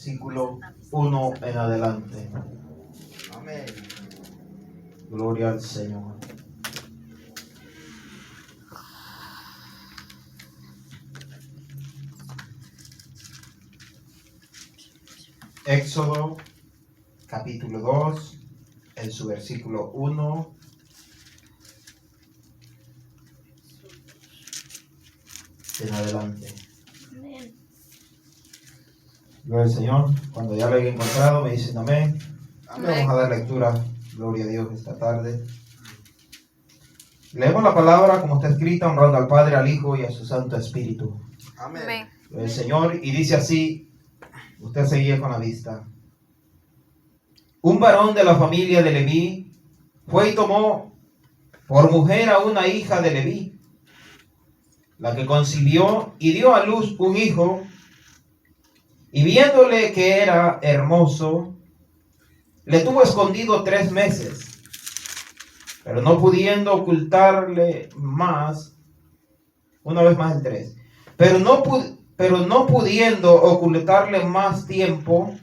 versículo 1 en adelante. Amén. Gloria al Señor. Éxodo capítulo 2, en su versículo 1. En adelante. Amén. Gloria al Señor. Cuando ya lo hayan encontrado, me dicen amén. Vamos a dar lectura, gloria a Dios, esta tarde. Leemos la palabra como está escrita, honrando al Padre, al Hijo y a su Santo Espíritu. Amén. Gloria al Señor, y dice así, usted seguía con la vista. Un varón de la familia de Leví fue y tomó por mujer a una hija de Leví, la que concibió y dio a luz un hijo, y viéndole que era hermoso, le tuvo escondido 3 meses, pero no pudiendo ocultarle más, una vez más el 3, pero no pudiendo ocultarle más tiempo,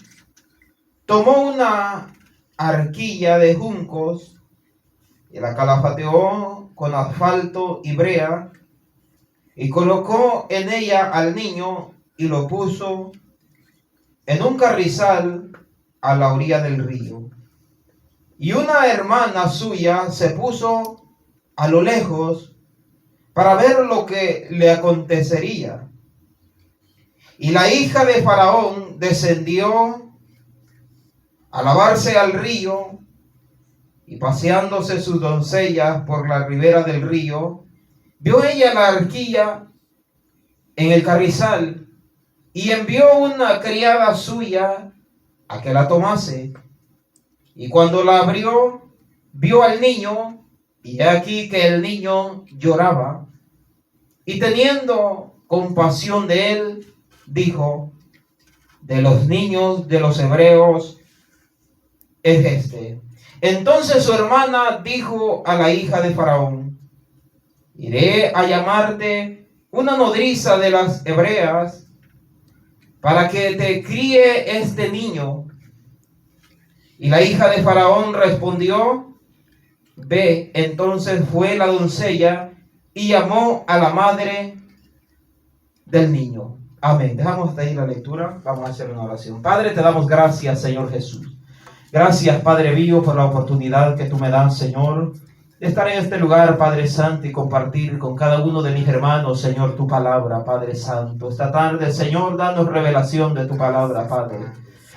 tomó una arquilla de juncos y la calafateó con asfalto y brea, y colocó en ella al niño y lo puso en un carrizal a la orilla del río. Y una hermana suya se puso a lo lejos para ver lo que le acontecería. Y la hija de Faraón descendió a lavarse al río, y paseándose sus doncellas por la ribera del río, vio ella la arquilla en el carrizal, y envió una criada suya a que la tomase. Y cuando la abrió, vio al niño, y he aquí que el niño lloraba. Y teniendo compasión de él, dijo: de los niños de los hebreos es este. Entonces su hermana dijo a la hija de Faraón: iré a llamarte una nodriza de las hebreas para que te críe este niño. Y la hija de Faraón respondió: ve. Entonces fue la doncella y llamó a la madre del niño. Amén. Dejamos hasta ahí la lectura. Vamos a hacer una oración. Padre, te damos gracias, Señor Jesús. Gracias, Padre mío, por la oportunidad que tú me das, Señor, de estar en este lugar, Padre Santo, y compartir con cada uno de mis hermanos, Señor, tu palabra, Padre Santo. Esta tarde, Señor, danos revelación de tu palabra, Padre.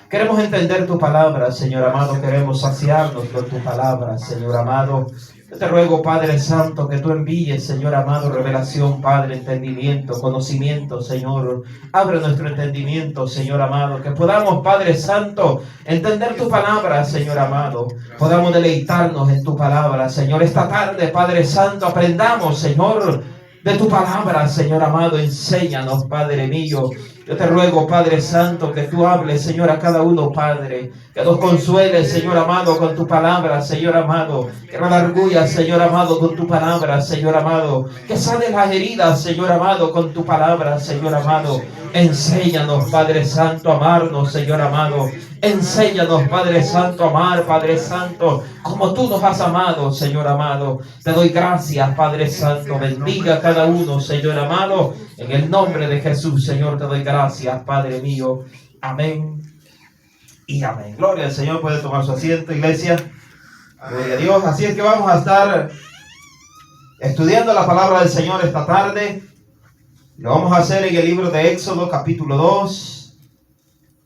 Queremos entender tu palabra, Señor amado. Queremos saciarnos con tu palabra, Señor amado. Yo te ruego, Padre Santo, que tú envíes, Señor amado, revelación, Padre, entendimiento, conocimiento, Señor. Abre nuestro entendimiento, Señor amado, que podamos, Padre Santo, entender tu palabra, Señor amado. Podamos deleitarnos en tu palabra, Señor. Esta tarde, Padre Santo, aprendamos, Señor, de tu palabra, Señor amado. Enséñanos, Padre mío. Yo te ruego, Padre Santo, que tú hables, Señor, a cada uno, Padre. Que nos consueles, Señor amado, con tu palabra, Señor amado. Que nos redarguyas, Señor amado, con tu palabra, Señor amado. Que sanes las heridas, Señor amado, con tu palabra, Señor amado. Enséñanos, Padre Santo, a amarnos, Señor amado. Enséñanos, Padre Santo, a amar, Padre Santo, como tú nos has amado, Señor amado. Te doy gracias, Padre Santo. Bendiga a cada uno, Señor amado. En el nombre de Jesús, Señor, te doy gracias, Padre mío. Amén y amén. Gloria al Señor. Puede tomar su asiento, iglesia. Gloria a Dios. Así es que vamos a estar estudiando la palabra del Señor esta tarde. Lo vamos a hacer en el libro de Éxodo, capítulo 2,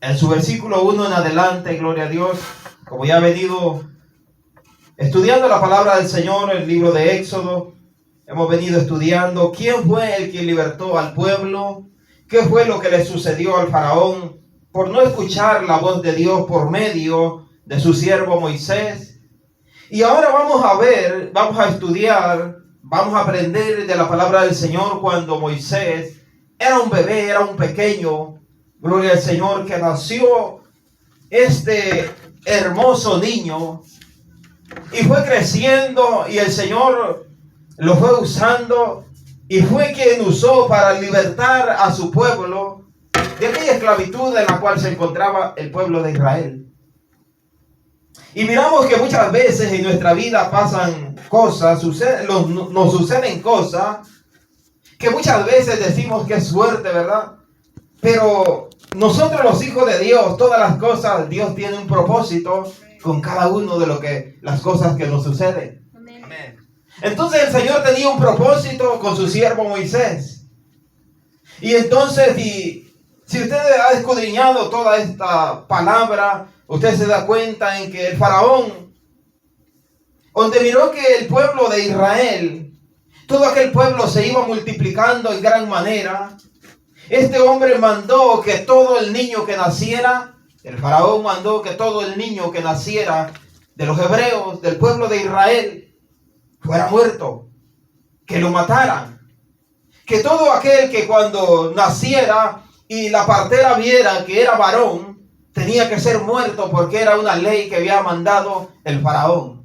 en su versículo 1 en adelante. Gloria a Dios. Como ya he venido estudiando la palabra del Señor, el libro de Éxodo, hemos venido estudiando quién fue el que libertó al pueblo, qué fue lo que le sucedió al faraón por no escuchar la voz de Dios por medio de su siervo Moisés. Y ahora vamos a ver, vamos a estudiar, vamos a aprender de la palabra del Señor cuando Moisés era un bebé, era un pequeño. Gloria al Señor, que nació este hermoso niño y fue creciendo, y el Señor lo fue usando, y fue quien usó para libertar a su pueblo de aquella esclavitud en la cual se encontraba el pueblo de Israel. Y miramos que muchas veces en nuestra vida pasan cosas, nos suceden cosas que muchas veces decimos que es suerte, ¿verdad? Pero nosotros los hijos de Dios, todas las cosas, Dios tiene un propósito con cada uno de las cosas que nos suceden. Amén. Entonces el Señor tenía un propósito con su siervo Moisés. Y entonces, si usted ha escudriñado toda esta palabra, usted se da cuenta en que el faraón, donde miró que el pueblo de Israel, todo aquel pueblo se iba multiplicando en gran manera, este hombre mandó que todo el niño que naciera, el faraón mandó que todo el niño que naciera de los hebreos, del pueblo de Israel, fuera muerto, que lo mataran. Que todo aquel que cuando naciera y la partera viera que era varón, tenía que ser muerto porque era una ley que había mandado el faraón.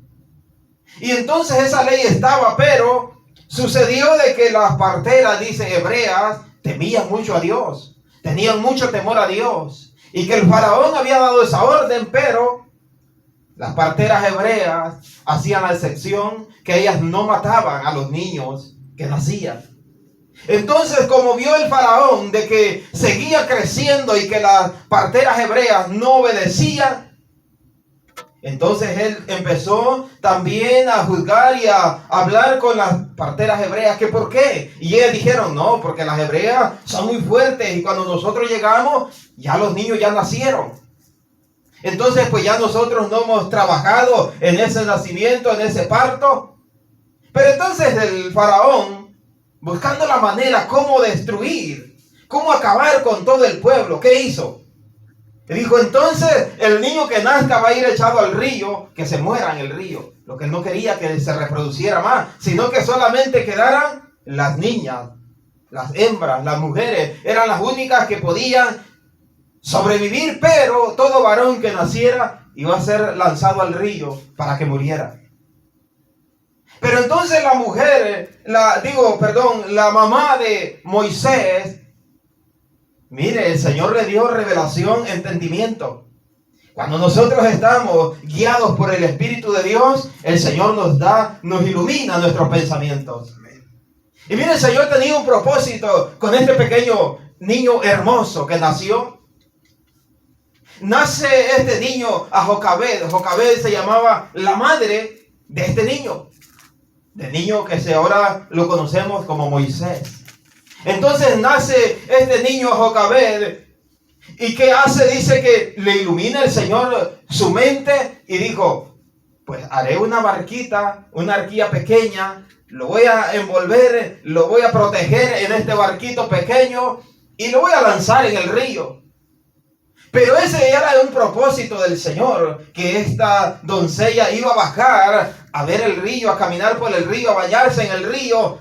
Y entonces esa ley estaba, pero sucedió de que las parteras, dice hebreas, temían mucho a Dios, tenían mucho temor a Dios, y que el faraón había dado esa orden, pero las parteras hebreas hacían la excepción que ellas no mataban a los niños que nacían. Entonces, como vio el faraón de que seguía creciendo y que las parteras hebreas no obedecían, entonces él empezó también a juzgar y a hablar con las parteras hebreas, que por qué. Y ellas dijeron, no, porque las hebreas son muy fuertes y cuando nosotros llegamos, ya los niños ya nacieron. Entonces, pues ya nosotros no hemos trabajado en ese nacimiento, en ese parto. Pero entonces el faraón, buscando la manera cómo destruir, cómo acabar con todo el pueblo, ¿qué hizo? Le dijo, entonces el niño que nazca va a ir echado al río, que se muera en el río. Lo que él no quería que se reproduciera más, sino que solamente quedaran las niñas, las hembras, las mujeres. Eran las únicas que podían sobrevivir, pero todo varón que naciera iba a ser lanzado al río para que muriera. Pero entonces la mujer, la mamá de Moisés, mire, el Señor le dio revelación, entendimiento. Cuando nosotros estamos guiados por el Espíritu de Dios, el Señor nos ilumina nuestros pensamientos. Y mire, el Señor tenía un propósito con este pequeño niño hermoso que nació. Nace este niño a Jocabed. Jocabed se llamaba la madre de este niño. De niño que ahora lo conocemos como Moisés. Entonces nace este niño a Jocabed. ¿Y qué hace? Dice que le ilumina el Señor su mente y dijo, pues haré una barquita, una arquilla pequeña, lo voy a envolver, lo voy a proteger en este barquito pequeño y lo voy a lanzar en el río. Pero ese era un propósito del Señor, que esta doncella iba a bajar a ver el río, a caminar por el río, a bañarse en el río.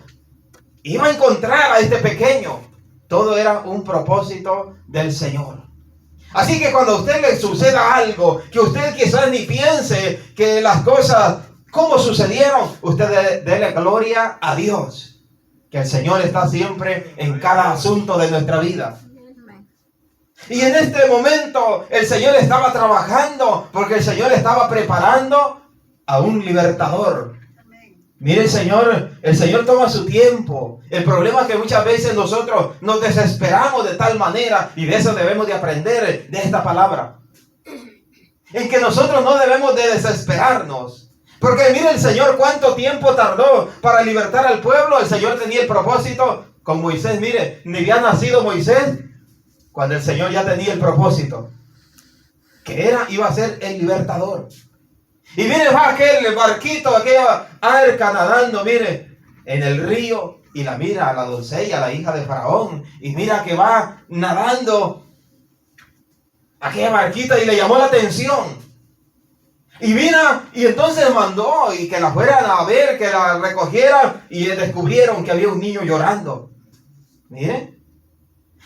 Iba a encontrar a este pequeño. Todo era un propósito del Señor. Así que cuando a usted le suceda algo, que usted quizás ni piense que las cosas, cómo sucedieron, usted dele gloria a Dios. Que el Señor está siempre en cada asunto de nuestra vida. Y en este momento el Señor estaba trabajando porque el Señor estaba preparando a un libertador. Mire, el Señor toma su tiempo. El problema es que muchas veces nosotros nos desesperamos de tal manera, y de eso debemos de aprender de esta palabra. En que nosotros no debemos de desesperarnos. Porque mire el Señor cuánto tiempo tardó para libertar al pueblo. El Señor tenía el propósito con Moisés. Mire, ni había nacido Moisés cuando el Señor ya tenía el propósito, que iba a ser el libertador. Y mire, va aquel barquito, aquella arca nadando, mire, en el río, y la mira a la doncella, la hija de Faraón, y mira que va nadando aquella barquita y le llamó la atención. Y mira, y entonces mandó y que la fueran a ver, que la recogieran, y descubrieron que había un niño llorando. Mire.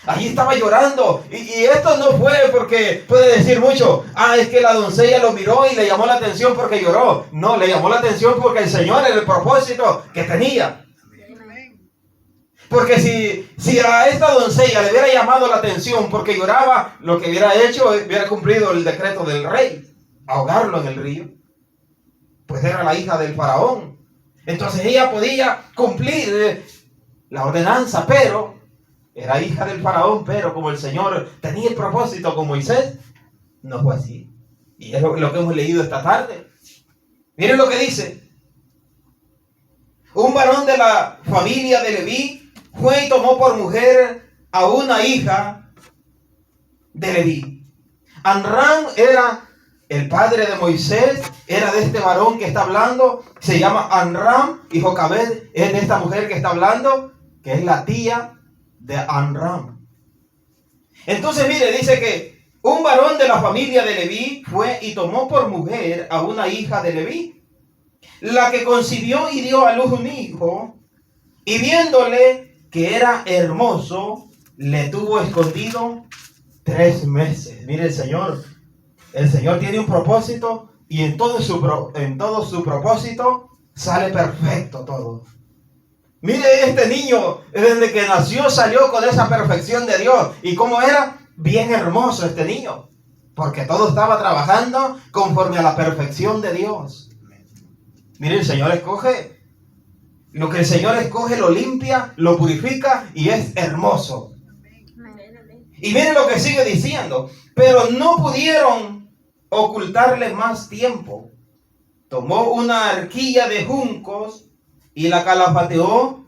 Allí estaba llorando. Y esto no fue porque puede decir mucho, es que la doncella lo miró y le llamó la atención porque lloró. No, le llamó la atención porque el Señor era el propósito que tenía. Porque si a esta doncella le hubiera llamado la atención porque lloraba, lo que hubiera hecho, hubiera cumplido el decreto del rey, ahogarlo en el río. Pues era la hija del faraón. Entonces ella podía cumplir la ordenanza, pero era hija del faraón. Pero como el Señor tenía el propósito con Moisés, no fue así. Y es lo que hemos leído esta tarde. Miren lo que dice. Un varón de la familia de Leví fue y tomó por mujer a una hija de Leví. Amram era el padre de Moisés, era de este varón que está hablando, se llama Amram, y Jocabed es de esta mujer que está hablando, que es la tía de Amram. Entonces mire, dice que un varón de la familia de Leví fue y tomó por mujer a una hija de Leví, la que concibió y dio a luz un hijo, y viéndole que era hermoso, le tuvo escondido 3 meses. Mire, el Señor tiene un propósito, y en todo su propósito sale perfecto todo. Mire, este niño, desde que nació, salió con esa perfección de Dios. ¿Y cómo era? Bien hermoso este niño, porque todo estaba trabajando conforme a la perfección de Dios. Mire, el Señor escoge. Lo que el Señor escoge lo limpia, lo purifica y es hermoso. Y miren lo que sigue diciendo. Pero no pudieron ocultarle más tiempo. Tomó una arquilla de juncos y la calafateó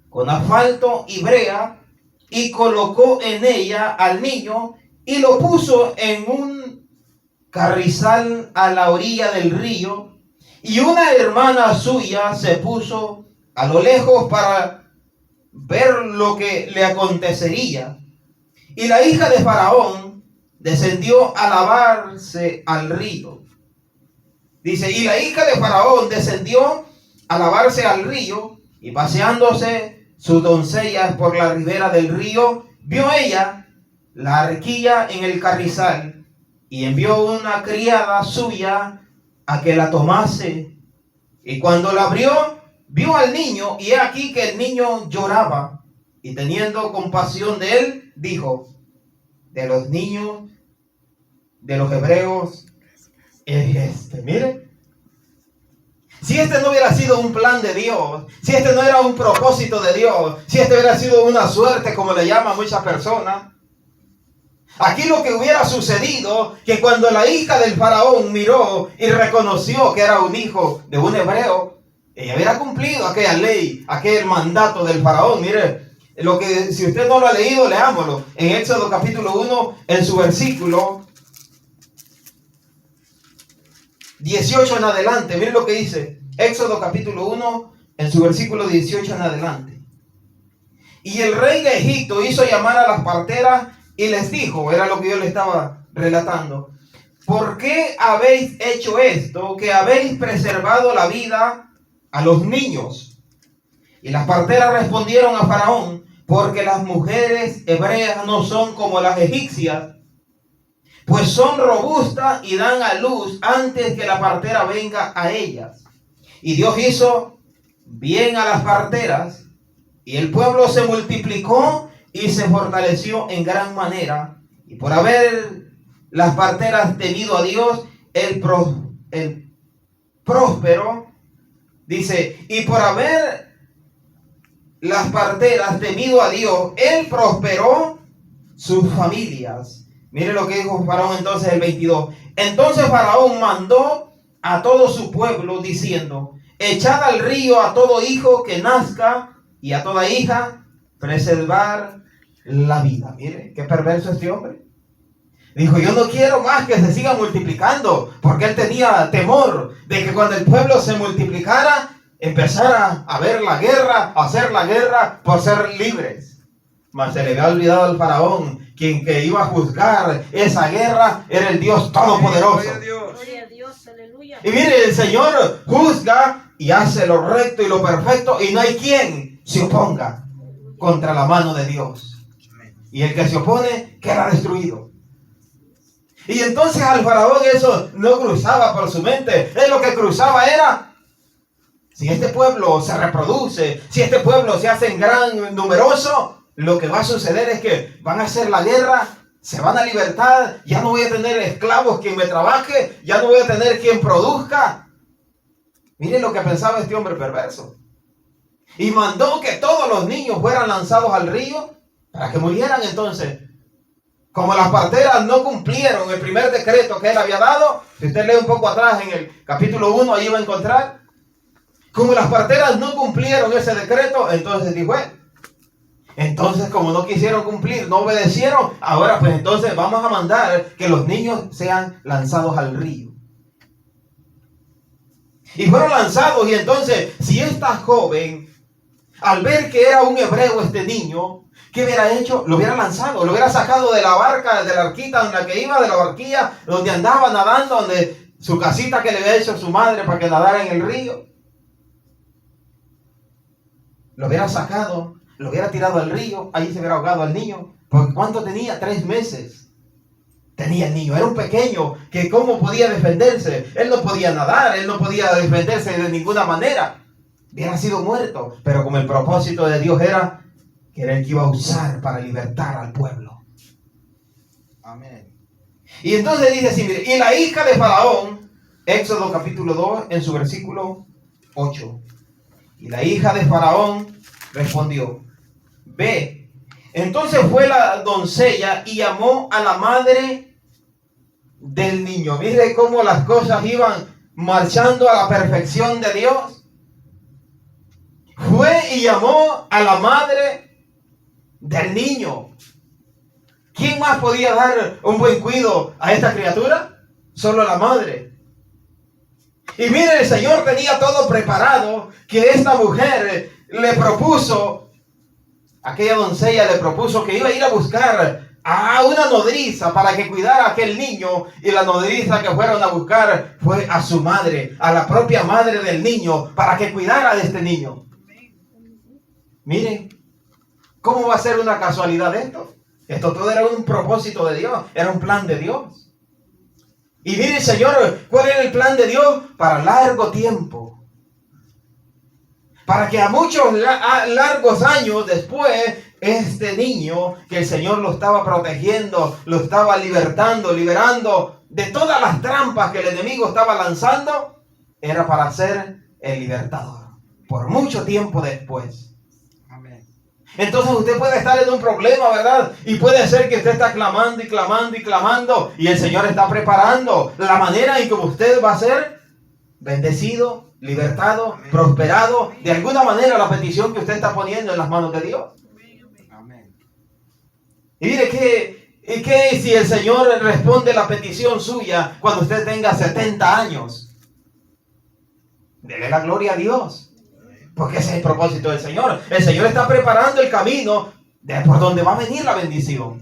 con asfalto y brea y colocó en ella al niño y lo puso en un carrizal a la orilla del río. Y una hermana suya se puso a lo lejos para ver lo que le acontecería. Y la hija de Faraón descendió a lavarse al río. Dice, y la hija de Faraón descendió a lavarse al río, y paseándose sus doncellas por la ribera del río, vio ella la arquilla en el carrizal, y envió una criada suya a que la tomase. Y cuando la abrió, vio al niño, y he aquí que el niño lloraba, y teniendo compasión de él, dijo, de los niños de los hebreos es este. Mire, si este no hubiera sido un plan de Dios, si este no era un propósito de Dios, si este hubiera sido una suerte, como le llaman muchas personas, aquí lo que hubiera sucedido, que cuando la hija del faraón miró y reconoció que era un hijo de un hebreo, ella hubiera cumplido aquella ley, aquel mandato del faraón. Mire, lo que, si usted no lo ha leído, leámoslo. En Éxodo capítulo 1, en su versículo 18 en adelante. Mire lo que dice. Éxodo capítulo 1, en su versículo 18 en adelante. Y el rey de Egipto hizo llamar a las parteras y les dijo, era lo que yo le estaba relatando, ¿por qué habéis hecho esto, que habéis preservado la vida a los niños? Y las parteras respondieron a Faraón, porque las mujeres hebreas no son como las egipcias, pues son robustas y dan a luz antes que la partera venga a ellas. Y Dios hizo bien a las parteras, y el pueblo se multiplicó y se fortaleció en gran manera. Y por haber las parteras temido a Dios, el próspero, dice, y por haber las parteras temido a Dios, él prosperó sus familias. Mire lo que dijo Faraón entonces el 22. Entonces Faraón mandó a todo su pueblo diciendo, echad al río a todo hijo que nazca y a toda hija preservar la vida. Mire, qué perverso este hombre. Dijo, yo no quiero más que se siga multiplicando, porque él tenía temor de que cuando el pueblo se multiplicara, empezara a ver la guerra, a hacer la guerra por ser libres. Mas se le había olvidado al faraón, quien que iba a juzgar esa guerra era el Dios Todopoderoso. Gloria a Dios, aleluya. Y mire, el Señor juzga y hace lo recto y lo perfecto, y no hay quien se oponga contra la mano de Dios. Y el que se opone queda destruido. Y entonces al faraón eso no cruzaba por su mente. Él lo que cruzaba era si este pueblo se reproduce, si este pueblo se hace en gran numeroso, lo que va a suceder es que van a hacer la guerra, se van a libertar, ya no voy a tener esclavos quien me trabaje, ya no voy a tener quien produzca. Miren lo que pensaba este hombre perverso. Y mandó que todos los niños fueran lanzados al río para que murieran. Entonces, como las parteras no cumplieron el primer decreto que él había dado, si usted lee un poco atrás en el capítulo 1, ahí va a encontrar, como las parteras no cumplieron ese decreto, entonces dijo él, entonces como no quisieron cumplir, no obedecieron, ahora pues entonces vamos a mandar que los niños sean lanzados al río. Y fueron lanzados, y entonces si esta joven, al ver que era un hebreo este niño, ¿qué hubiera hecho? Lo hubiera lanzado, lo hubiera sacado de la barca, de la arquita en la que iba, de la barquilla donde andaba nadando, donde su casita que le había hecho su madre para que nadara en el río. Lo hubiera sacado, lo hubiera tirado al río, ahí se hubiera ahogado al niño. Porque ¿cuánto tenía? 3 meses. Tenía el niño, era un pequeño que ¿cómo podía defenderse? Él no podía nadar, él no podía defenderse de ninguna manera. Hubiera sido muerto, pero como el propósito de Dios era que era el que iba a usar para libertar al pueblo. Amén. Y entonces dice así, mire, y la hija de Faraón, Éxodo capítulo 2, en su versículo 8. Y la hija de Faraón respondió, ve. Entonces fue la doncella y llamó a la madre del niño. Mire cómo las cosas iban marchando a la perfección de Dios. Fue y llamó a la madre del niño. ¿Quién más podía dar un buen cuidado a esta criatura? Solo la madre. Y mire, el Señor tenía todo preparado, que esta mujer le propuso, aquella doncella le propuso que iba a ir a buscar a una nodriza para que cuidara a aquel niño, y la nodriza que fueron a buscar fue a su madre, a la propia madre del niño, para que cuidara de este niño. Miren, ¿cómo va a ser una casualidad esto? Esto todo era un propósito de Dios, era un plan de Dios. Y mire, Señor, ¿cuál era el plan de Dios? Para largo tiempo. Para que a muchos largos años después, este niño, que el Señor lo estaba protegiendo, lo estaba libertando, liberando de todas las trampas que el enemigo estaba lanzando, era para ser el libertador. Por mucho tiempo después. Entonces usted puede estar en un problema, ¿verdad? Y puede ser que usted está clamando y clamando y clamando, y el Señor está preparando la manera en que usted va a ser bendecido, libertado, prosperado. De alguna manera la petición que usted está poniendo en las manos de Dios. Amén. Y mire que si el Señor responde la petición suya cuando usted tenga 70 años, dele la gloria a Dios. Porque ese es el propósito del Señor. El Señor está preparando el camino por donde va a venir la bendición.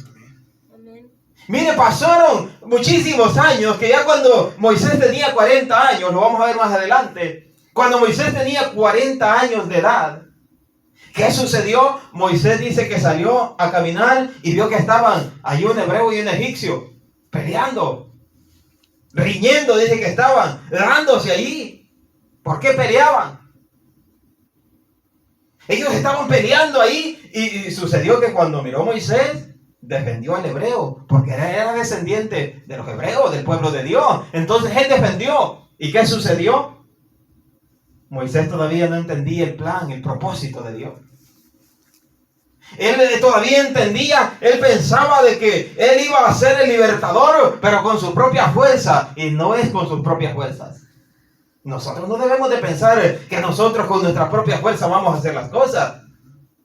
Amén. Mire, pasaron muchísimos años, que ya cuando Moisés tenía 40 años, lo vamos a ver más adelante, cuando Moisés tenía 40 años de edad, ¿qué sucedió? Moisés dice que salió a caminar y vio que estaban allí un hebreo y un egipcio peleando, riñendo, dice que estaban dándose allí. ¿Por qué peleaban? Ellos estaban peleando ahí, y sucedió que cuando miró Moisés, defendió al hebreo, porque era descendiente de los hebreos, del pueblo de Dios. Entonces él defendió. ¿Y qué sucedió? Moisés todavía no entendía el plan, el propósito de Dios. Él todavía entendía, él pensaba de que él iba a ser el libertador, pero con su propia fuerza, y no es con sus propias fuerzas. Nosotros no debemos de pensar que nosotros con nuestra propia fuerza vamos a hacer las cosas.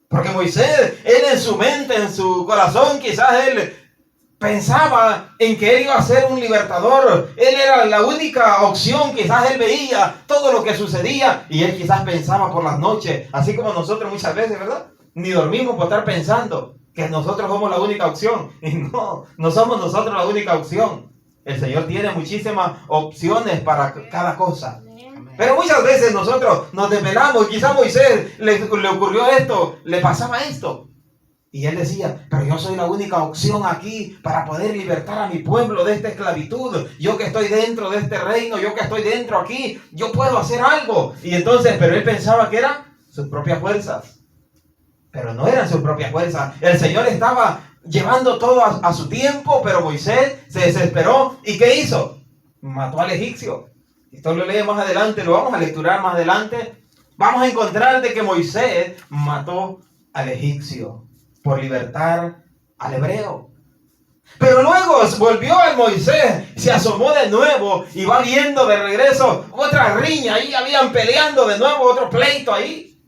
Porque Moisés, él en su mente, en su corazón, quizás él pensaba en que él iba a ser un libertador. Él era la única opción, quizás él veía todo lo que sucedía y él quizás pensaba por las noches, así como nosotros muchas veces, ¿verdad? Ni dormimos por estar pensando que nosotros somos la única opción. Y no somos nosotros la única opción. El Señor tiene muchísimas opciones para cada cosa. Pero muchas veces nosotros nos desvelamos. Quizá a Moisés le ocurrió esto, le pasaba esto. Y él decía, pero yo soy la única opción aquí para poder libertar a mi pueblo de esta esclavitud. Yo que estoy dentro de este reino, yo que estoy dentro aquí, yo puedo hacer algo. Y entonces, pero él pensaba que eran sus propias fuerzas. Pero no eran sus propias fuerzas. El Señor estaba llevando todo a su tiempo, pero Moisés se desesperó. ¿Y qué hizo? Mató al egipcio. Esto lo lee más adelante, lo vamos a lecturar más adelante. Vamos a encontrar de que Moisés mató al egipcio por libertar al hebreo. Pero luego volvió el Moisés, se asomó de nuevo y va viendo de regreso otra riña. Ahí habían peleando de nuevo, otro pleito ahí.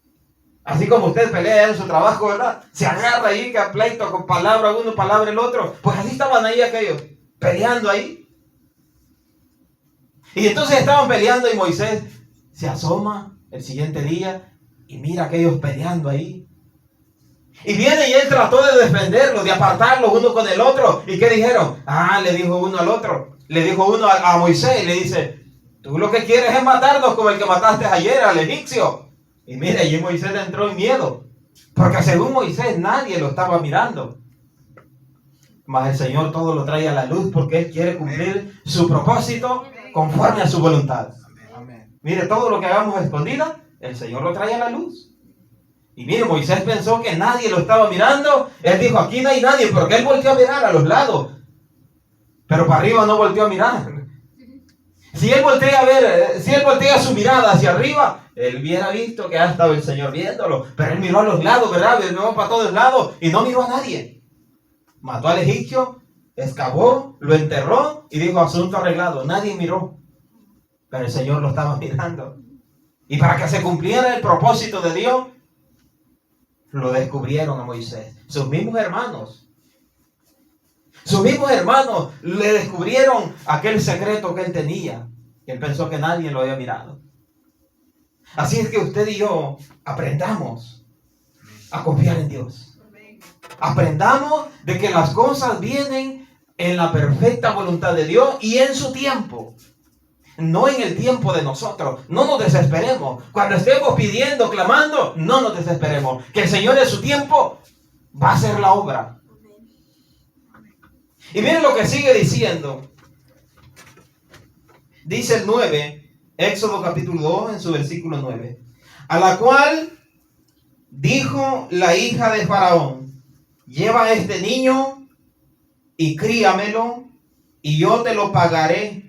Así como usted pelea en su trabajo, ¿verdad? Se agarra ahí que a pleito con palabra uno, palabra el otro. Pues así estaban ahí aquellos, peleando ahí. Y entonces estaban peleando y Moisés se asoma el siguiente día y mira a aquellos peleando ahí. Y viene y él trató de defenderlos, de apartarlos uno con el otro. ¿Y qué dijeron? Le dijo uno al otro. Le dijo uno a Moisés y le dice, tú lo que quieres es matarnos como el que mataste ayer al egipcio. Y mira, y Moisés le entró en miedo. Porque según Moisés nadie lo estaba mirando. Mas el Señor todo lo trae a la luz porque Él quiere cumplir su propósito conforme a su voluntad. Amén. Mire, todo lo que hagamos escondida, el Señor lo trae a la luz. Y mire, Moisés pensó que nadie lo estaba mirando. Él dijo, aquí no hay nadie, porque él volteó a mirar a los lados. Pero para arriba no volteó a mirar. Si él voltea su mirada hacia arriba, él hubiera visto que ha estado el Señor viéndolo. Pero él miró a los lados, ¿verdad? Miró para todos lados y no miró a nadie. Mató al egipcio, excavó, lo enterró y dijo, asunto arreglado. Nadie miró. Pero el Señor lo estaba mirando. Y para que se cumpliera el propósito de Dios, lo descubrieron a Moisés. Sus mismos hermanos le descubrieron aquel secreto que él tenía. Y él pensó que nadie lo había mirado. Así es que usted y yo aprendamos a confiar en Dios. Aprendamos de que las cosas vienen en la perfecta voluntad de Dios y en su tiempo. No en el tiempo de nosotros. No nos desesperemos. Cuando estemos pidiendo, clamando, no nos desesperemos. Que el Señor en su tiempo va a hacer la obra. Y miren lo que sigue diciendo. Dice el 9, Éxodo capítulo 2 en su versículo 9. A la cual dijo la hija de Faraón, lleva a este niño y críamelo y yo te lo pagaré.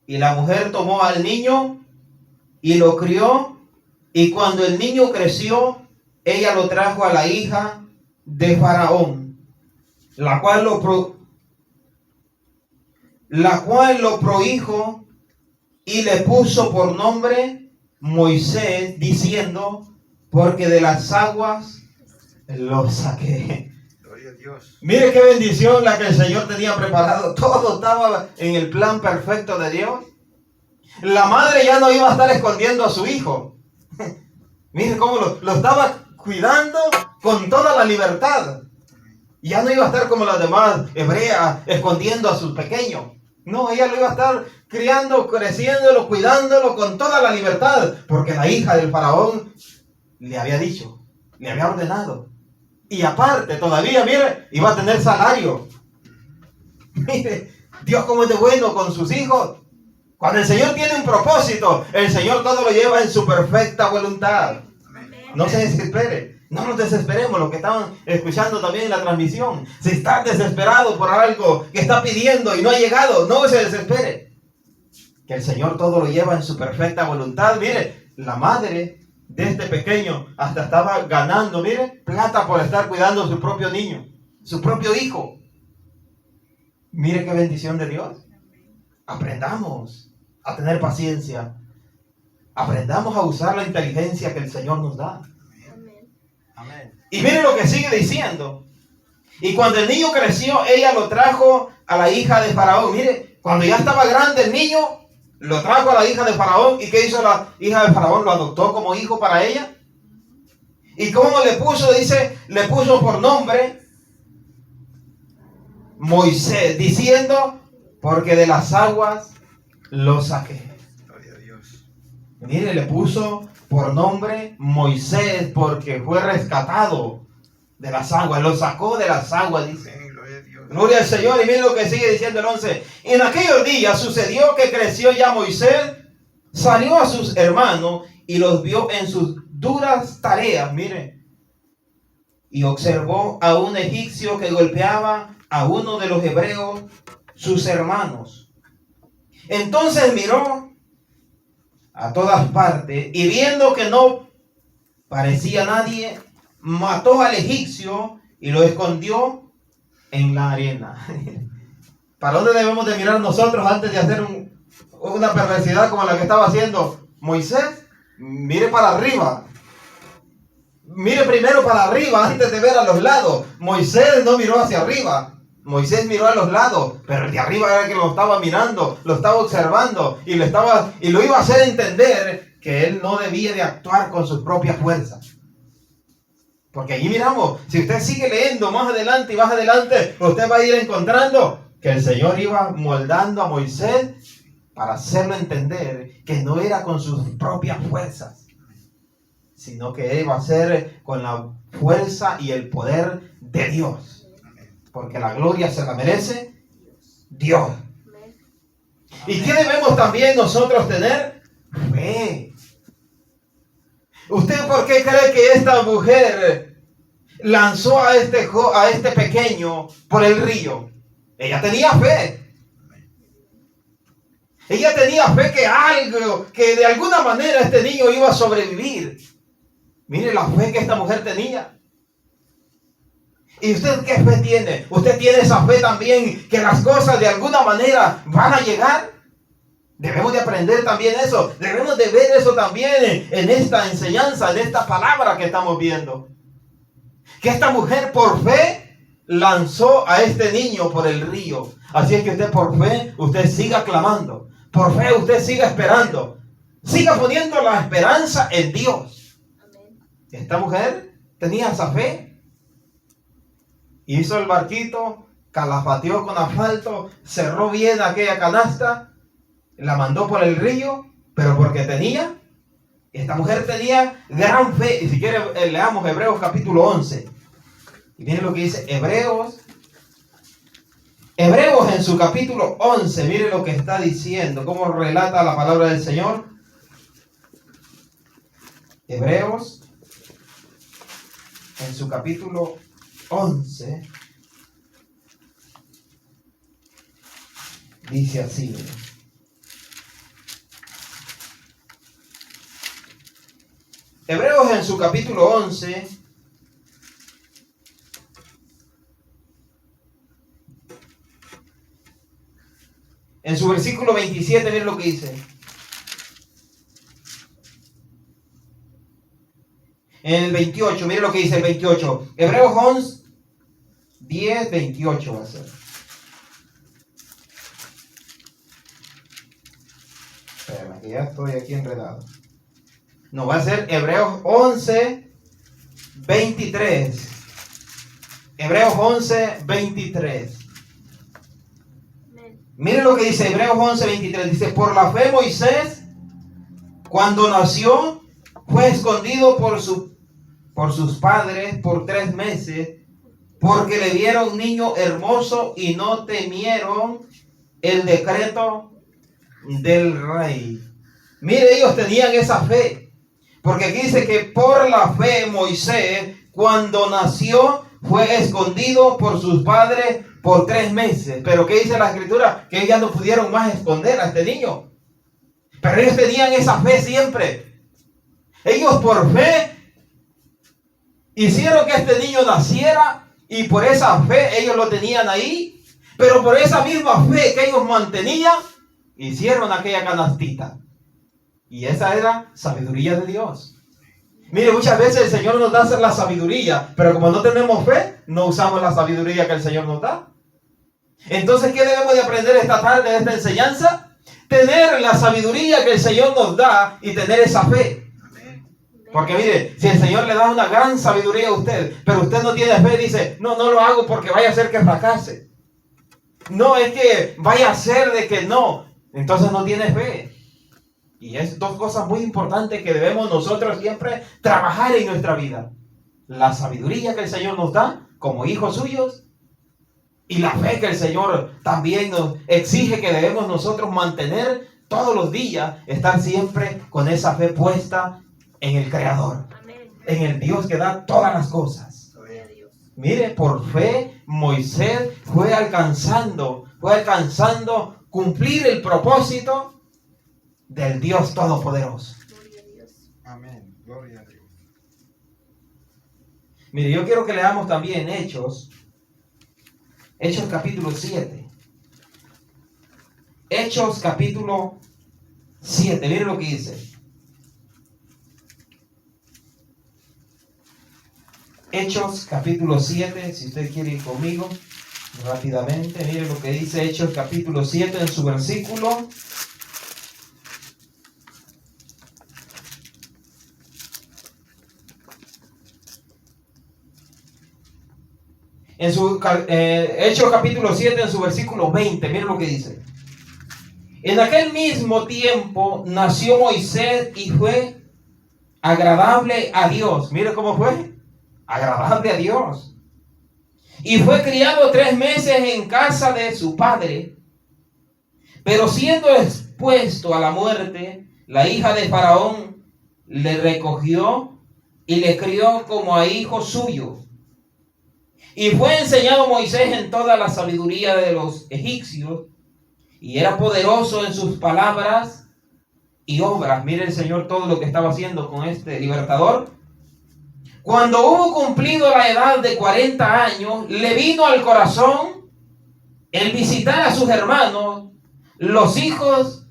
Y la mujer tomó al niño y lo crió, y cuando el niño creció, ella lo trajo a la hija de Faraón, la cual lo prohijo y le puso por nombre Moisés, diciendo, porque de las aguas lo saqué. Gloria a Dios. Mire qué bendición la que el Señor tenía preparado. Todo estaba en el plan perfecto de Dios. La madre ya no iba a estar escondiendo a su hijo. Mire cómo lo estaba cuidando con toda la libertad. Ya no iba a estar como las demás hebreas escondiendo a su pequeño. No, ella lo iba a estar criando, creciéndolo, cuidándolo con toda la libertad. Porque la hija del faraón le había dicho, le había ordenado. Y aparte, todavía, mire, iba a tener salario. Mire, Dios como es de bueno con sus hijos. Cuando el Señor tiene un propósito, el Señor todo lo lleva en su perfecta voluntad. No se desespere. No nos desesperemos, los que estaban escuchando también en la transmisión. Si está desesperado por algo que está pidiendo y no ha llegado, no se desespere. Que el Señor todo lo lleva en su perfecta voluntad. Mire, la madre de este pequeño hasta estaba ganando, mire, plata por estar cuidando a su propio niño, su propio hijo. Mire qué bendición de Dios. Aprendamos a tener paciencia. Aprendamos a usar la inteligencia que el Señor nos da. Amén. Y miren lo que sigue diciendo. Y cuando el niño creció, ella lo trajo a la hija de Faraón. Mire, cuando ya estaba grande el niño, lo trajo a la hija de Faraón. ¿Y qué hizo la hija de Faraón? Lo adoptó como hijo para ella. ¿Y cómo le puso? Dice, le puso por nombre Moisés, diciendo, porque de las aguas lo saqué. Gloria a Dios. Mire, le puso por nombre Moisés porque fue rescatado de las aguas, lo sacó de las aguas, dice. Amén. Gloria a Dios. Gloria al Señor. Y miren lo que sigue diciendo el 11. En aquellos días sucedió que creció ya Moisés, salió a sus hermanos y los vio en sus duras tareas, miren. Y observó a un egipcio que golpeaba a uno de los hebreos, sus hermanos. Entonces miró a todas partes y viendo que no parecía nadie, mató al egipcio y lo escondió en la arena. ¿Para dónde debemos de mirar nosotros antes de hacer una perversidad como la que estaba haciendo Moisés? Mire para arriba. Mire primero para arriba antes de ver a los lados. Moisés no miró hacia arriba. Moisés miró a los lados, pero el de arriba era el que lo estaba mirando, lo estaba observando y lo iba a hacer entender que él no debía de actuar con sus propias fuerzas. Porque allí miramos, si usted sigue leyendo más adelante y más adelante, usted va a ir encontrando que el Señor iba moldando a Moisés para hacerlo entender que no era con sus propias fuerzas, sino que iba a ser con la fuerza y el poder de Dios. Porque la gloria se la merece Dios. ¿Y qué debemos también nosotros tener? Fe. ¿Usted por qué cree que esta mujer lanzó a este pequeño por el río? Ella tenía fe. Ella tenía fe que de alguna manera este niño iba a sobrevivir. Mire la fe que esta mujer tenía. ¿Y usted qué fe tiene? ¿Usted tiene esa fe también que las cosas de alguna manera van a llegar? Debemos de aprender también eso. Debemos de ver eso también en esta enseñanza, en esta palabra que estamos viendo. Que esta mujer por fe lanzó a este niño por el río. Así es que usted por fe, usted siga clamando. Por fe usted siga esperando. Siga poniendo la esperanza en Dios. Esta mujer tenía esa fe. Hizo el barquito, calafateó con asfalto, cerró bien aquella canasta, la mandó por el río, pero porque esta mujer tenía gran fe. Y si quiere leamos Hebreos capítulo 11. Y miren lo que dice Hebreos en su capítulo 11, miren lo que está diciendo, cómo relata la palabra del Señor. Hebreos en su capítulo 11 dice así, miren. Hebreos en su capítulo 11 en su versículo 27, miren lo que dice. En el 28, miren lo que dice el 28. Hebreos 11, 10, 28 va a ser. Espérame, que ya estoy aquí enredado. No, va a ser Hebreos 11, 23. Hebreos 11, 23. Miren lo que dice Hebreos 11, 23. Dice, por la fe Moisés, cuando nació, fue escondido por sus padres por 3 meses, porque le vieron un niño hermoso y no temieron el decreto del rey. Mire, ellos tenían esa fe, porque aquí dice que por la fe Moisés, cuando nació, fue escondido por sus padres por 3 meses. Pero ¿qué dice la escritura? Que ellos ya no pudieron más esconder a este niño. Pero ellos tenían esa fe siempre. Ellos por fe hicieron que este niño naciera, y por esa fe ellos lo tenían ahí. Pero por esa misma fe que ellos mantenían, hicieron aquella canastita. Y esa era sabiduría de Dios. Mire, muchas veces el Señor nos da la sabiduría, pero como no tenemos fe, no usamos la sabiduría que el Señor nos da. Entonces, ¿qué debemos de aprender esta tarde de esta enseñanza? Tener la sabiduría que el Señor nos da y tener esa fe. Porque mire, si el Señor le da una gran sabiduría a usted, pero usted no tiene fe, dice, no lo hago porque vaya a ser que fracase. No, es que vaya a ser de que no. Entonces no tiene fe. Y es 2 cosas muy importantes que debemos nosotros siempre trabajar en nuestra vida. la sabiduría que el Señor nos da como hijos suyos y la fe que el Señor también nos exige que debemos nosotros mantener todos los días, estar siempre con esa fe puesta en el Creador, Amén. en el Dios que da todas las cosas. Gloria a Dios. Mire, por fe Moisés fue alcanzando cumplir el propósito del Dios Todopoderoso. Gloria a Dios. Amén. Gloria a Dios. Mire, yo quiero que leamos también Hechos capítulo 7. Hechos capítulo 7, mire lo que dice. Hechos capítulo 7, si usted quiere ir conmigo rápidamente, mire lo que dice Hechos capítulo 7 en su versículo. Hechos capítulo 7 en su versículo 20, mire lo que dice. En aquel mismo tiempo nació Moisés y fue agradable a Dios. Mire cómo fue. Agradable a Dios. Y fue criado 3 meses en casa de su padre. Pero siendo expuesto a la muerte, la hija de Faraón le recogió y le crió como a hijo suyo. Y fue enseñado Moisés en toda la sabiduría de los egipcios, y era poderoso en sus palabras y obras. Mire el Señor todo lo que estaba haciendo con este libertador. Cuando hubo cumplido la edad de 40 años, le vino al corazón el visitar a sus hermanos, los hijos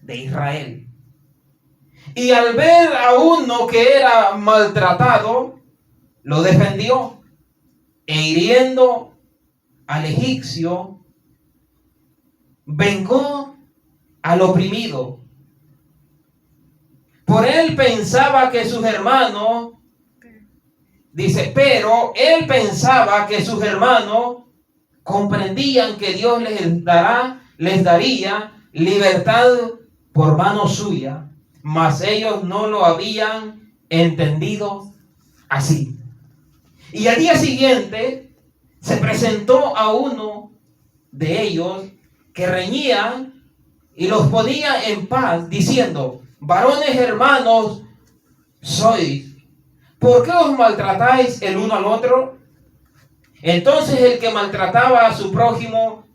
de Israel. Y al ver a uno que era maltratado, lo defendió. E hiriendo al egipcio, vengó al oprimido. Por él pensaba que sus hermanos, dice, pero él pensaba que sus hermanos comprendían que Dios les daría libertad por mano suya, mas ellos no lo habían entendido así. Y al día siguiente se presentó a uno de ellos que reñían y los ponía en paz, diciendo, varones hermanos sois, ¿por qué os maltratáis el uno al otro? Entonces el que maltrataba a su prójimo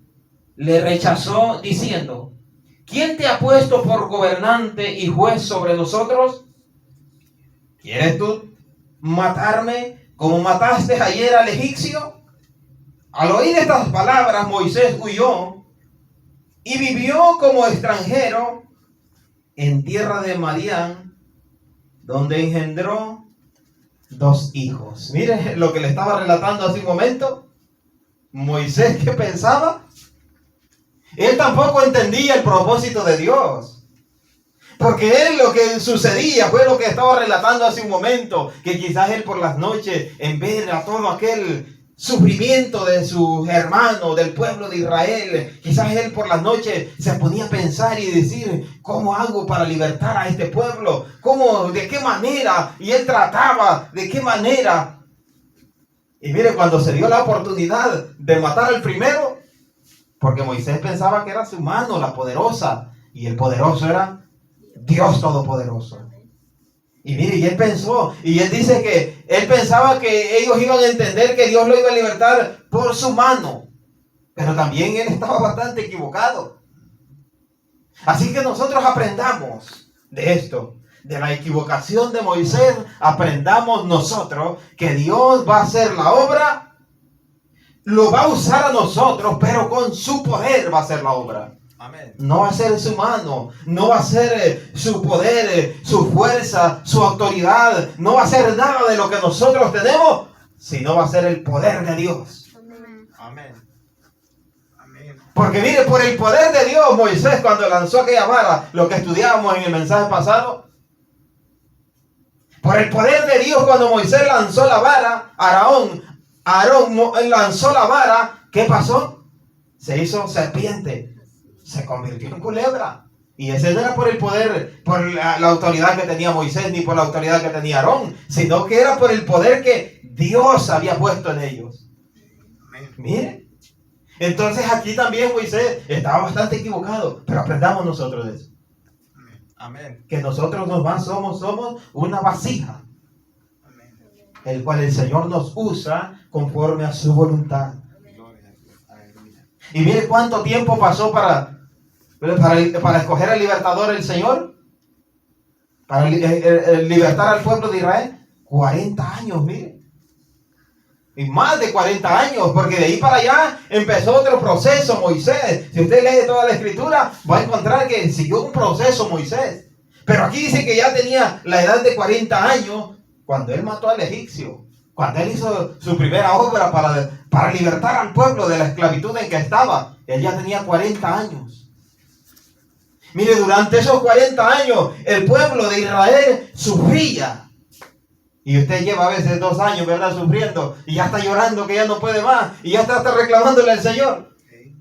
le rechazó, diciendo, ¿quién te ha puesto por gobernante y juez sobre nosotros? ¿Quieres tú matarme como mataste ayer al egipcio? Al oír estas palabras, Moisés huyó y vivió como extranjero en tierra de Madián, donde engendró 2 hijos. Mire lo que le estaba relatando hace un momento. Moisés, ¿qué pensaba? Él tampoco entendía el propósito de Dios. Porque él, lo que sucedía fue lo que estaba relatando hace un momento, que quizás él por las noches, en ver a todo aquel sufrimiento de sus hermanos, del pueblo de Israel, quizás él por las noches se ponía a pensar y decir, ¿cómo hago para libertar a este pueblo? ¿Cómo, de qué manera? Y él trataba, ¿de qué manera? Y mire, cuando se dio la oportunidad de matar al primero, porque Moisés pensaba que era su mano, la poderosa, y el poderoso era Dios Todopoderoso. Y mire, y él pensó, y él dice que él pensaba que ellos iban a entender que Dios lo iba a libertar por su mano. Pero también él estaba bastante equivocado. Así que nosotros aprendamos de esto, de la equivocación de Moisés, aprendamos nosotros que Dios va a hacer la obra, lo va a usar a nosotros, pero con su poder va a hacer la obra. Amén. No va a ser su mano, no va a ser su poder, su fuerza, su autoridad, no va a ser nada de lo que nosotros tenemos, sino va a ser el poder de Dios. Amén. Amén. Amén. Porque mire, por el poder de Dios, Moisés cuando lanzó aquella vara, lo que estudiábamos en el mensaje pasado, por el poder de Dios cuando Moisés lanzó la vara, Aarón lanzó la vara, ¿qué pasó? Se hizo serpiente. Se convirtió en culebra. Y ese no era por el poder, por la autoridad que tenía Moisés, ni por la autoridad que tenía Aarón, sino que era por el poder que Dios había puesto en ellos. Amén. Mire. Entonces aquí también Moisés estaba bastante equivocado, pero aprendamos nosotros de eso. Amén. Que nosotros nomás somos una vasija, Amén. el cual el Señor nos usa conforme a su voluntad. Gloria a Dios. Aleluya. Y mire cuánto tiempo pasó para escoger al libertador el Señor, para libertar al pueblo de Israel. 40 años, mire. Y más de 40 años, porque de ahí para allá empezó otro proceso Moisés. Si usted lee toda la escritura, va a encontrar que siguió un proceso Moisés. Pero aquí dice que ya tenía la edad de 40 años cuando él mató al egipcio. Cuando él hizo su primera obra para libertar al pueblo de la esclavitud en que estaba. Él ya tenía 40 años. Mire, durante esos 40 años, el pueblo de Israel sufría. Y usted lleva a veces 2 años, ¿verdad? Sufriendo. Y ya está llorando que ya no puede más. Y ya está reclamándole al Señor. Sí.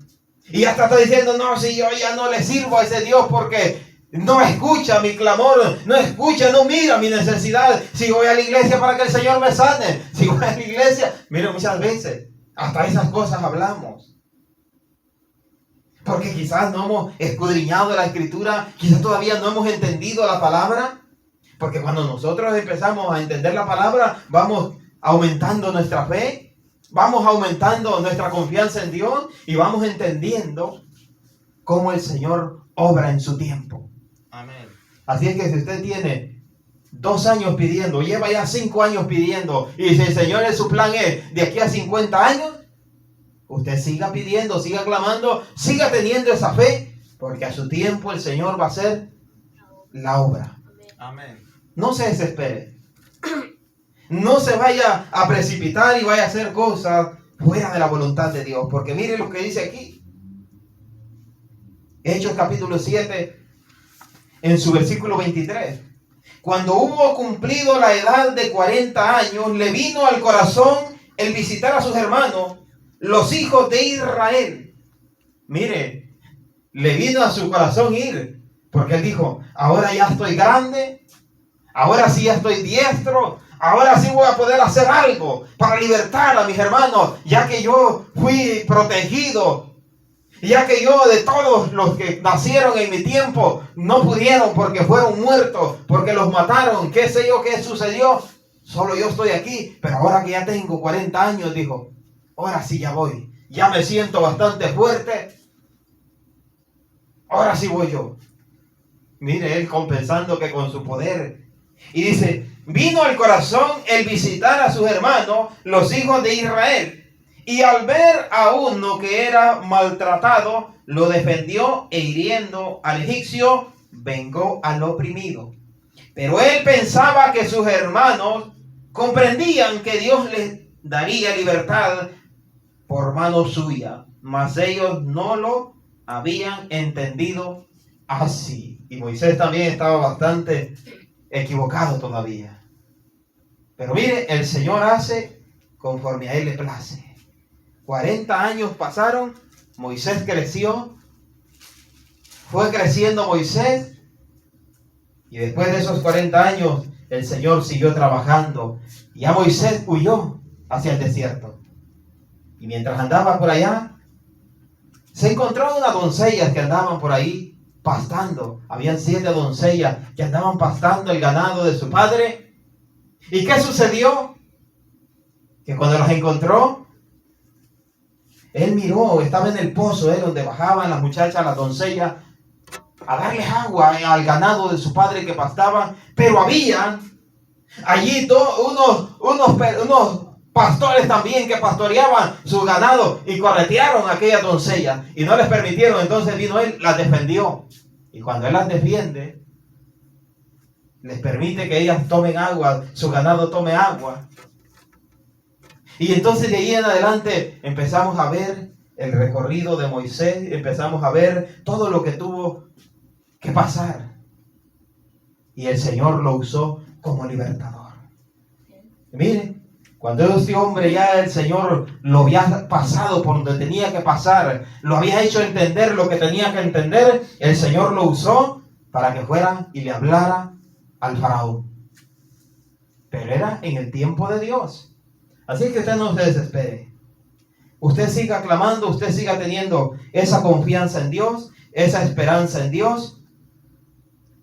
Y ya está diciendo, no, si yo ya no le sirvo a ese Dios porque no escucha mi clamor, no escucha, no mira mi necesidad. Si voy a la iglesia para que el Señor me sane. Si voy a la iglesia, mire, muchas veces, hasta esas cosas hablamos. Porque quizás no hemos escudriñado la escritura, quizás todavía no hemos entendido la palabra. Porque cuando nosotros empezamos a entender la palabra, vamos aumentando nuestra fe, vamos aumentando nuestra confianza en Dios y vamos entendiendo cómo el Señor obra en su tiempo. Amén. Así es que si usted tiene 2 años pidiendo, lleva ya 5 años pidiendo, y si el Señor en su plan es de aquí a 50 años, usted siga pidiendo, siga clamando, siga teniendo esa fe, porque a su tiempo el Señor va a hacer la obra. Amén. No se desespere. No se vaya a precipitar y vaya a hacer cosas fuera de la voluntad de Dios. Porque mire lo que dice aquí. Hechos capítulo 7, en su versículo 23. Cuando hubo cumplido la edad de 40 años, le vino al corazón el visitar a sus hermanos, los hijos de Israel. Mire, le vino a su corazón ir. Porque él dijo, ahora ya estoy grande. Ahora sí ya estoy diestro. Ahora sí voy a poder hacer algo para libertar a mis hermanos. Ya que yo fui protegido. Ya que yo de todos los que nacieron en mi tiempo no pudieron porque fueron muertos. Porque los mataron. ¿Qué sé yo qué sucedió? Solo yo estoy aquí. Pero ahora que ya tengo 40 años, dijo. Ahora sí ya voy. Ya me siento bastante fuerte. Ahora sí voy yo. Mire, él compensando que con su poder. Y dice, vino al corazón el visitar a sus hermanos, los hijos de Israel. Y al ver a uno que era maltratado, lo defendió e hiriendo al egipcio, vengó al oprimido. Pero él pensaba que sus hermanos comprendían que Dios les daría libertad por mano suya. Mas ellos no lo habían entendido así. Y Moisés también estaba bastante equivocado todavía. Pero mire, el Señor hace conforme a él le place. 40 años pasaron, Moisés creció, fue creciendo Moisés, y después de esos 40 años, el Señor siguió trabajando, y ya Moisés huyó hacia el desierto. Y mientras andaba por allá, se encontró unas doncellas que andaban por ahí pastando. Habían 7 doncellas que andaban pastando el ganado de su padre. ¿Y qué sucedió? Que cuando las encontró, él miró, estaba en el pozo, donde bajaban las muchachas, las doncellas, a darles agua al ganado de su padre que pastaba. Pero había allí unos pastores también que pastoreaban su ganado y corretearon a aquellas doncellas y no les permitieron. Entonces vino él, las defendió. Y cuando él las defiende, les permite que ellas tomen agua, su ganado tome agua. Y entonces de ahí en adelante empezamos a ver el recorrido de Moisés, empezamos a ver todo lo que tuvo que pasar. Y el Señor lo usó como libertador. Y mire, Cuando este hombre ya el Señor lo había pasado por donde tenía que pasar, lo había hecho entender lo que tenía que entender, el Señor lo usó para que fuera y le hablara al faraón. Pero era en el tiempo de Dios. Así que usted no se desespere. Usted siga clamando, usted siga teniendo esa confianza en Dios, esa esperanza en Dios.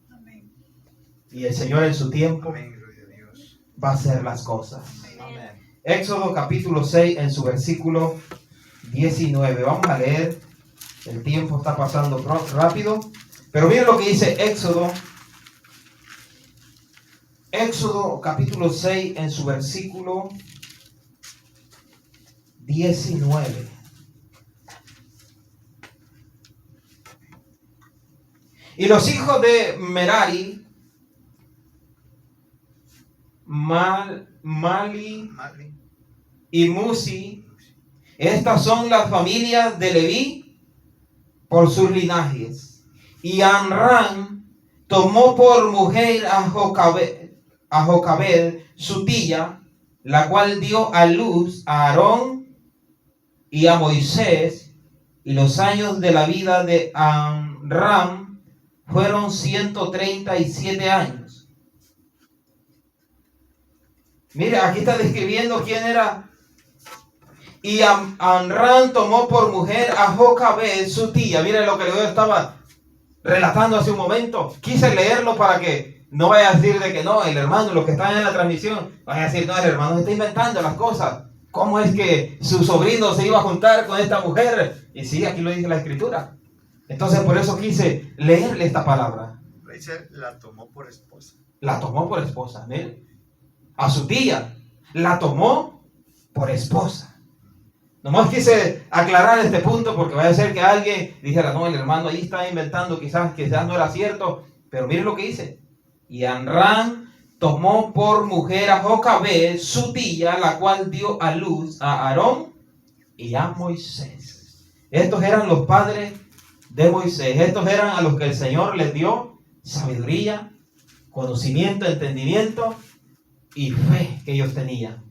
Amén. Y el Señor en su tiempo Amén, gloria a Dios. va a hacer las cosas. Amén. Éxodo capítulo 6 en su versículo 19. Vamos a leer. El tiempo está pasando rápido. Pero miren lo que dice Éxodo. Éxodo capítulo 6 en su versículo 19. Y los hijos de Merari, Mali Mali. y Musi, estas son las familias de Leví por sus linajes. Y Amram tomó por mujer a Jocabed, su tía, la cual dio a luz a Aarón y a Moisés, y los años de la vida de Amram fueron 137 años. Mire, aquí está describiendo quién era. Y Amram tomó por mujer a Jocabed, su tía. Mire lo que yo estaba relatando hace un momento. Quise leerlo para que no vaya a decir de que no, el hermano, los que están en la transmisión, vaya a decir, no, el hermano está inventando las cosas. ¿Cómo es que su sobrino se iba a juntar con esta mujer? Y sí, aquí lo dice la escritura. Entonces por eso quise leerle esta palabra. Dice, la tomó por esposa. La tomó por esposa, mire. A su tía, la tomó por esposa. Nomás quise aclarar este punto porque vaya a ser que alguien dijera, no, el hermano ahí está inventando, quizás no era cierto. Pero miren lo que dice. Y Amram tomó por mujer a Jocabed, su tía, la cual dio a luz a Aarón y a Moisés. Estos eran los padres de Moisés. Estos eran a los que el Señor les dio sabiduría, conocimiento, entendimiento y fe que ellos tenían.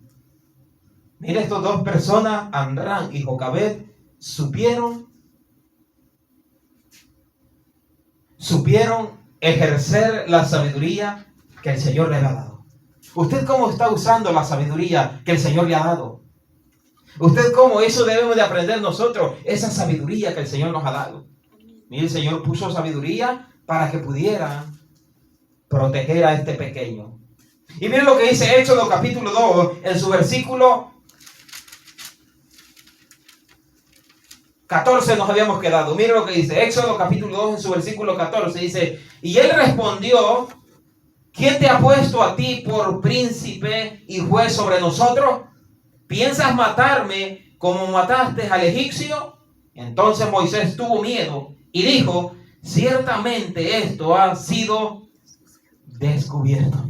Mira, estas dos personas, Amram y Jocabed, supieron ejercer la sabiduría que el Señor les ha dado. ¿Usted cómo está usando la sabiduría que el Señor le ha dado? ¿Usted cómo? Eso debemos de aprender nosotros, esa sabiduría que el Señor nos ha dado. Mire, el Señor puso sabiduría para que pudiera proteger a este pequeño. Y miren lo que dice Éxodo capítulo 2 en su versículo 14 nos habíamos quedado. Miren lo que dice Éxodo capítulo 2 en su versículo 14. Dice, y él respondió, ¿quién te ha puesto a ti por príncipe y juez sobre nosotros? ¿Piensas matarme como mataste al egipcio? Entonces Moisés tuvo miedo y dijo, ciertamente esto ha sido descubierto.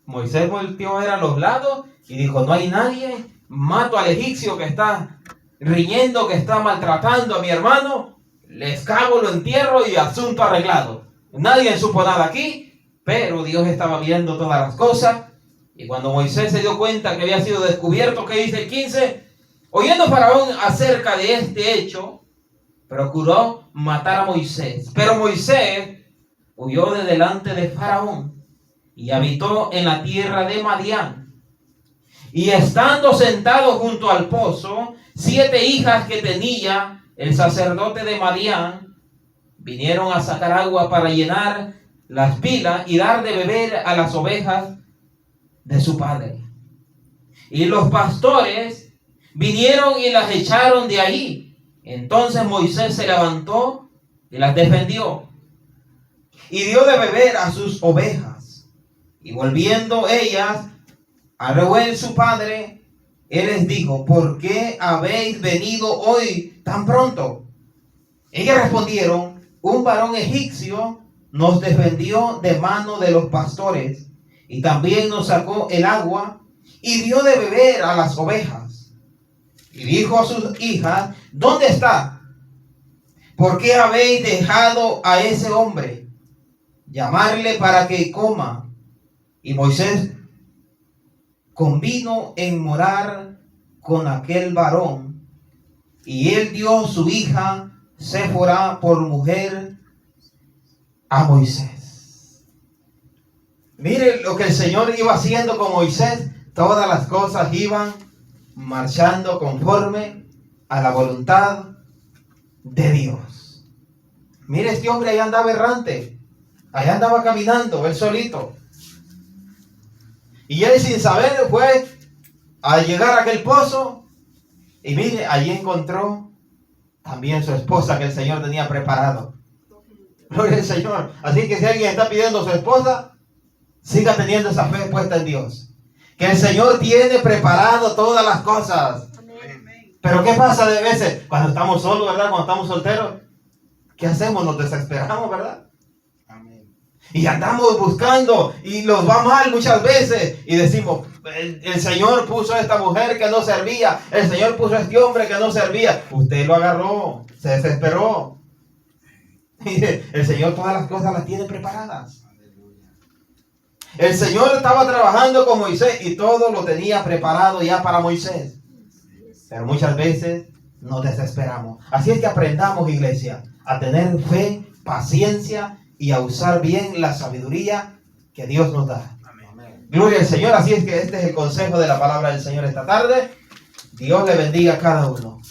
Moisés volteó a ver a los lados y dijo, no hay nadie, mato al egipcio que está riñendo, que está maltratando a mi hermano, le escabo, lo entierro y asunto arreglado. Nadie supo nada aquí, pero Dios estaba viendo todas las cosas. Y cuando Moisés se dio cuenta que había sido descubierto, ¿qué dice el 15? Oyendo Faraón acerca de este hecho, procuró matar a Moisés. Pero Moisés huyó de delante de Faraón y habitó en la tierra de Madián. Y estando sentado junto al pozo, 7 hijas que tenía el sacerdote de Madián vinieron a sacar agua para llenar las pilas y dar de beber a las ovejas de su padre. Y los pastores vinieron y las echaron de ahí. Entonces Moisés se levantó y las defendió y dio de beber a sus ovejas. Y volviendo ellas a Reuel su padre, él les dijo, ¿por qué habéis venido hoy tan pronto? Ellas respondieron, un varón egipcio nos defendió de mano de los pastores y también nos sacó el agua y dio de beber a las ovejas. Y dijo a sus hijas, ¿dónde está? ¿Por qué habéis dejado a ese hombre? Llamarle para que coma. Y Moisés convino en morar con aquel varón, y él dio su hija Séfora por mujer a Moisés. Mire lo que el Señor iba haciendo con Moisés. Todas las cosas iban marchando conforme a la voluntad de Dios. Mire, este hombre allá andaba errante. Allá andaba caminando, él solito. Y él sin saber fue a llegar a aquel pozo. Y mire, allí encontró también su esposa que el Señor tenía preparado. Gloria al Señor. Así que si alguien está pidiendo a su esposa, siga teniendo esa fe puesta en Dios. Que el Señor tiene preparado todas las cosas. Amén. Pero ¿qué pasa de veces? Cuando estamos solos, ¿verdad? Cuando estamos solteros. ¿Qué hacemos? Nos desesperamos, ¿verdad? Amén. Y andamos buscando y nos va mal muchas veces. Y decimos, el Señor puso a esta mujer que no servía. El Señor puso a este hombre que no servía. Usted lo agarró, se desesperó. Mire, el Señor todas las cosas las tiene preparadas. El Señor estaba trabajando con Moisés y todo lo tenía preparado ya para Moisés. Pero muchas veces nos desesperamos. Así es que aprendamos, iglesia, a tener fe, paciencia y a usar bien la sabiduría que Dios nos da. Amén. Gloria al Señor. Así es que este es el consejo de la palabra del Señor esta tarde. Dios le bendiga a cada uno.